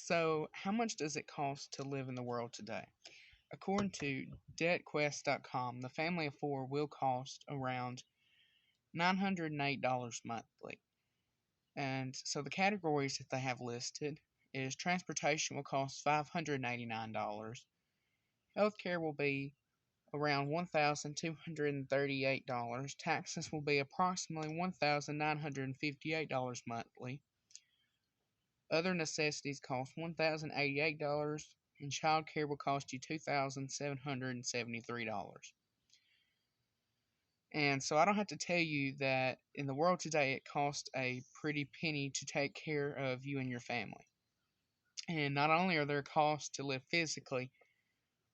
So, how much does it cost to live in the world today? According to debtquest.com, the family of four will cost around $908 monthly. And so the categories that they have listed is transportation will cost $589. Healthcare will be around $1,238. Taxes will be approximately $1,958 monthly. Other necessities cost $1,088, and childcare will cost you $2,773. And so I don't have to tell you that in the world today, it costs a pretty penny to take care of you and your family. And not only are there costs to live physically,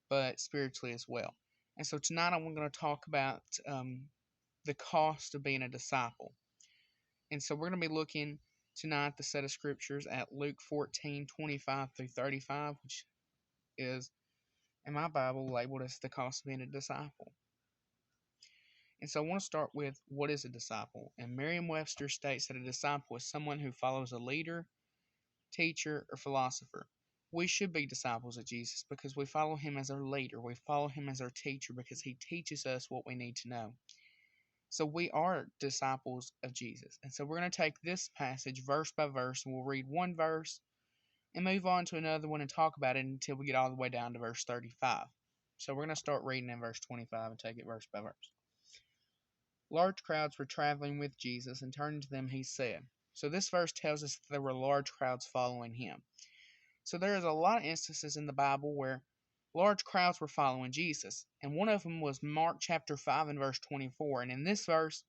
but spiritually as well. And so tonight I'm going to talk about the cost of being a disciple. And so we're going to be looking tonight the set of scriptures at Luke 14:25 through 35, which is in my Bible labeled as the cost of being a disciple. And so I want to start with what is a disciple. And Merriam-Webster states that a disciple is someone who follows a leader, teacher, or philosopher. We should be disciples of Jesus because we follow him as our leader. We follow him as our teacher because he teaches us what we need to know. So we are disciples of Jesus. And so we're going to take this passage verse by verse, and we'll read one verse and move on to another one and talk about it until we get all the way down to verse 35. So we're going to start reading in verse 25 and take it verse by verse. Large crowds were traveling with Jesus, and turning to them, he said. So this verse tells us that there were large crowds following him. So there is a lot of instances in the Bible where large crowds were following Jesus. And one of them was Mark chapter 5 and verse 24. And in this verse,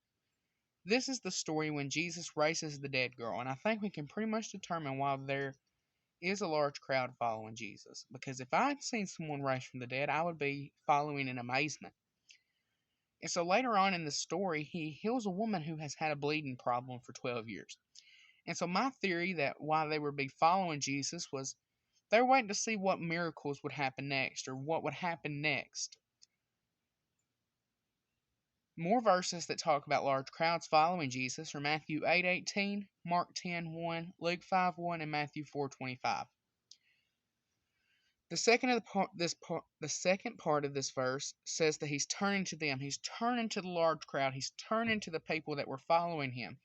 this is the story when Jesus raises the dead girl. And I think we can pretty much determine why there is a large crowd following Jesus. Because if I had seen someone raised from the dead, I would be following in amazement. And so later on in the story, he heals a woman who has had a bleeding problem for 12 years. And so my theory that why they would be following Jesus was they're waiting to see what miracles would happen next or what would happen next. More verses that talk about large crowds following Jesus are Matthew 8:18, Mark 10:1, Luke 5:1, and Matthew 4:25. The second part of this verse says that he's turning to them. He's turning to the large crowd. He's turning to the people that were following him.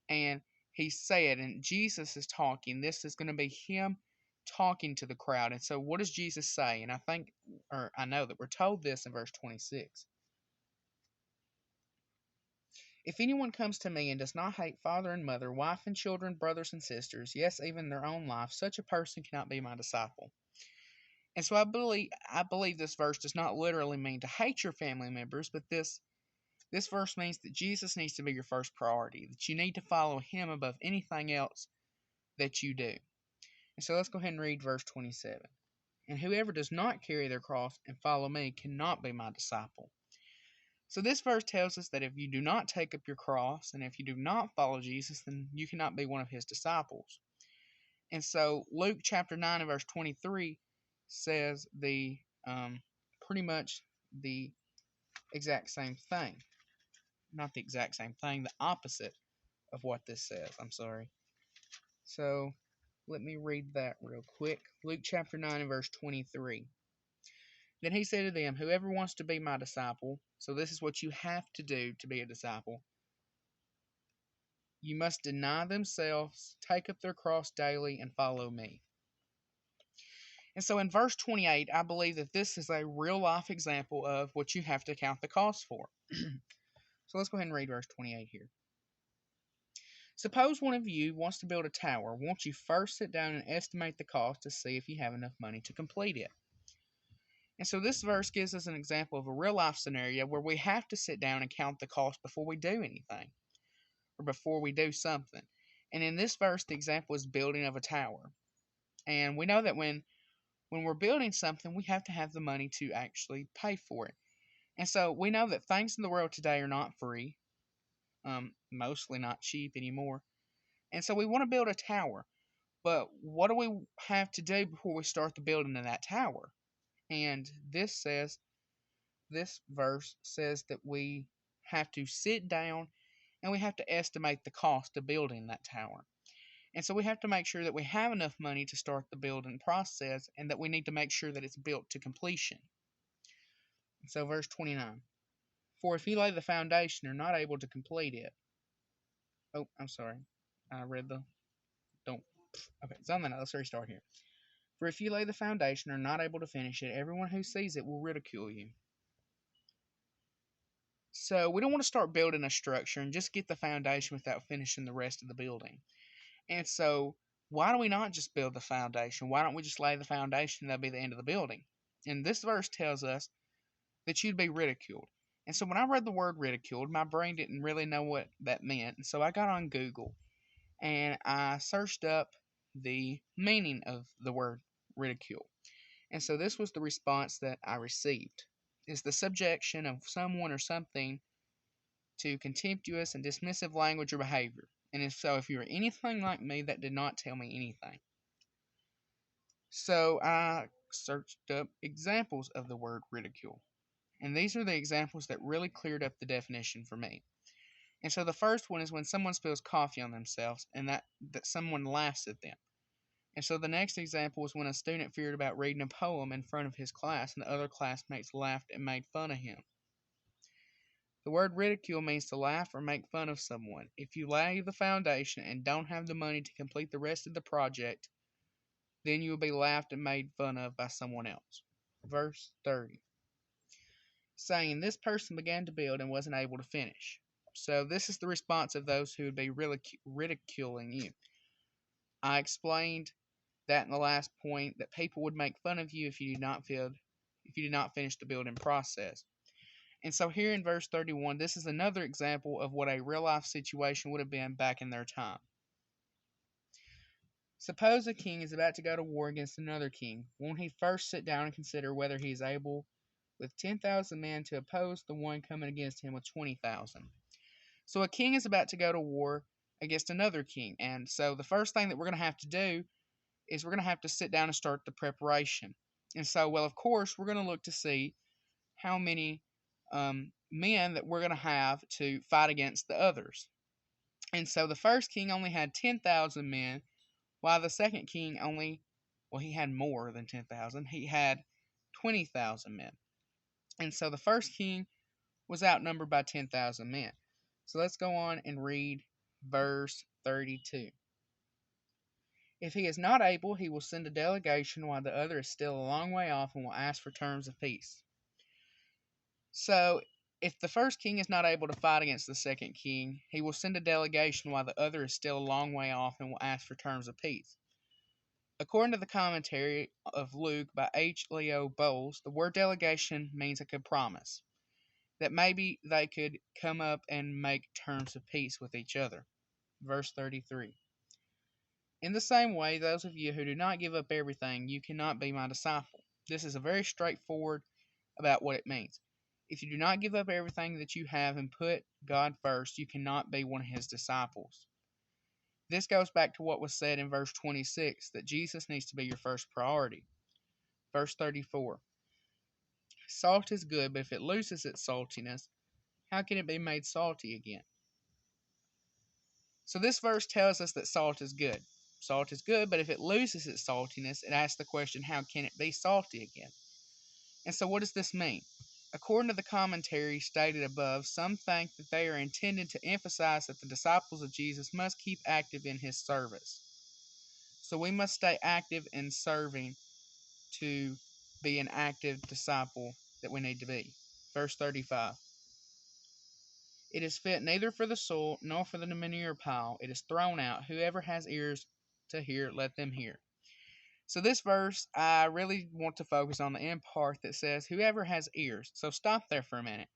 And he said, and Jesus is talking. This is going to be him talking to the crowd. And so what does Jesus say? And I know that we're told this in verse 26. If anyone comes to me and does not hate father and mother, wife and children, brothers and sisters, yes, even their own life, such a person cannot be my disciple. And so I believe this verse does not literally mean to hate your family members, but this verse means that Jesus needs to be your first priority, that you need to follow him above anything else that you do. And so let's go ahead and read verse 27. And whoever does not carry their cross and follow me cannot be my disciple. So this verse tells us that if you do not take up your cross and if you do not follow Jesus, then you cannot be one of his disciples. And so Luke chapter 9 and verse 23 says pretty much the exact same thing. Not the exact same thing, the opposite of what this says. I'm sorry. So let me read that real quick. Luke chapter 9 and verse 23. Then he said to them, whoever wants to be my disciple, so this is what you have to do to be a disciple. You must deny themselves, take up their cross daily, and follow me. And so in verse 28, I believe that this is a real life example of what you have to count the cost for. So let's go ahead and read verse 28 here. Suppose one of you wants to build a tower. Won't you first sit down and estimate the cost to see if you have enough money to complete it? And so this verse gives us an example of a real life scenario where we have to sit down and count the cost before we do anything or before we do something. And in this verse, the example is building of a tower. And we know that when we're building something, we have to have the money to actually pay for it. And so we know that things in the world today are not free, mostly not cheap anymore. And so we want to build a tower. But what do we have to do before we start the building of that tower? And this verse says that we have to sit down and we have to estimate the cost of building that tower. And so we have to make sure that we have enough money to start the building process and that we need to make sure that it's built to completion. So verse 29. For if you lay the foundation and are not able to complete it. Oh, I'm sorry. I read the don't. Okay, it's on the note. Let's restart here. For if you lay the foundation and are not able to finish it, everyone who sees it will ridicule you. So we don't want to start building a structure and just get the foundation without finishing the rest of the building. And so why do we not just build the foundation? Why don't we just lay the foundation and that'll be the end of the building? And this verse tells us that you'd be ridiculed. And so when I read the word ridiculed, my brain didn't really know what that meant. And so I got on Google and I searched up the meaning of the word ridicule. And so this was the response that I received. Is the subjection of someone or something to contemptuous and dismissive language or behavior. And if so, if you're anything like me, that did not tell me anything. So I searched up examples of the word ridicule. And these are the examples that really cleared up the definition for me. And so the first one is when someone spills coffee on themselves and that someone laughs at them. And so the next example is when a student feared about reading a poem in front of his class and the other classmates laughed and made fun of him. The word ridicule means to laugh or make fun of someone. If you lay the foundation and don't have the money to complete the rest of the project, then you will be laughed and made fun of by someone else. Verse 30. Saying, this person began to build and wasn't able to finish. So this is the response of those who would be ridiculing you. I explained that in the last point that people would make fun of you if you did not finish the building process. And so here in verse 31, this is another example of what a real-life situation would have been back in their time. Suppose a king is about to go to war against another king. Won't he first sit down and consider whether he is able with 10,000 men to oppose the one coming against him with 20,000? So a king is about to go to war against another king. And so the first thing that we're going to have to do is we're going to have to sit down and start the preparation. And so, well, of course, we're going to look to see how many men that we're going to have to fight against the others. And so the first king only had 10,000 men, while the second king he had more than 10,000. He had 20,000 men. And so the first king was outnumbered by 10,000 men. So let's go on and read verse 32. If he is not able, he will send a delegation while the other is still a long way off and will ask for terms of peace. So, if the first king is not able to fight against the second king, he will send a delegation while the other is still a long way off and will ask for terms of peace. According to the commentary of Luke by H. Leo Bowles, the word delegation means a compromise, that maybe they could come up and make terms of peace with each other. Verse 33. In the same way, those of you who do not give up everything, you cannot be my disciple. This is a very straightforward about what it means. If you do not give up everything that you have and put God first, you cannot be one of his disciples. This goes back to what was said in verse 26, that Jesus needs to be your first priority. Verse 34. Salt is good, but if it loses its saltiness, how can it be made salty again? So this verse tells us that salt is good. Salt is good, but if it loses its saltiness, it asks the question, how can it be salty again? And so what does this mean? According to the commentary stated above, some think that they are intended to emphasize that the disciples of Jesus must keep active in his service. So we must stay active in serving to be an active disciple that we need to be. Verse 35. It is fit neither for the soil nor for the manure pile. It is thrown out. Whoever has ears to hear, let them hear. So this verse, I really want to focus on the end part that says, whoever has ears. So stop there for a minute.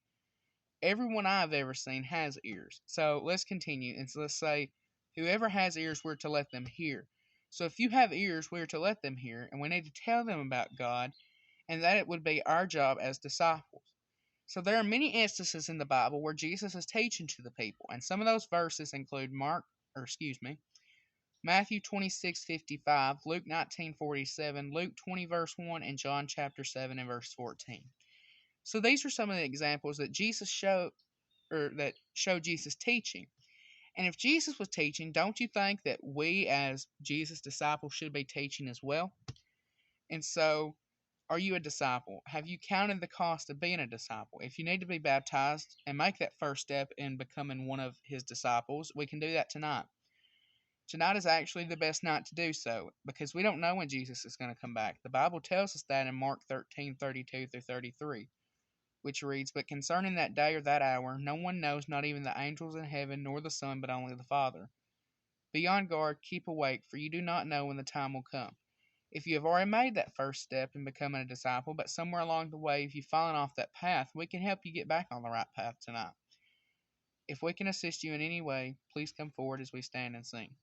Everyone I've ever seen has ears. So let's continue. And so let's say, whoever has ears, we're to let them hear. So if you have ears, we're to let them hear. And we need to tell them about God. And that it would be our job as disciples. So there are many instances in the Bible where Jesus is teaching to the people. And some of those verses include Matthew 26:55, Luke 19:47, Luke 20 verse 1, and John chapter 7 and verse 14. So these are some of the examples that show Jesus teaching. And if Jesus was teaching, don't you think that we as Jesus' disciples should be teaching as well? And so, are you a disciple? Have you counted the cost of being a disciple? If you need to be baptized and make that first step in becoming one of his disciples, we can do that tonight. Tonight is actually the best night to do so because we don't know when Jesus is going to come back. The Bible tells us that in Mark 13:32 through 33, which reads, "But concerning that day or that hour, no one knows, not even the angels in heaven, nor the Son, but only the Father. Be on guard, keep awake, for you do not know when the time will come." If you have already made that first step in becoming a disciple, but somewhere along the way if you've fallen off that path, we can help you get back on the right path tonight. If we can assist you in any way, please come forward as we stand and sing.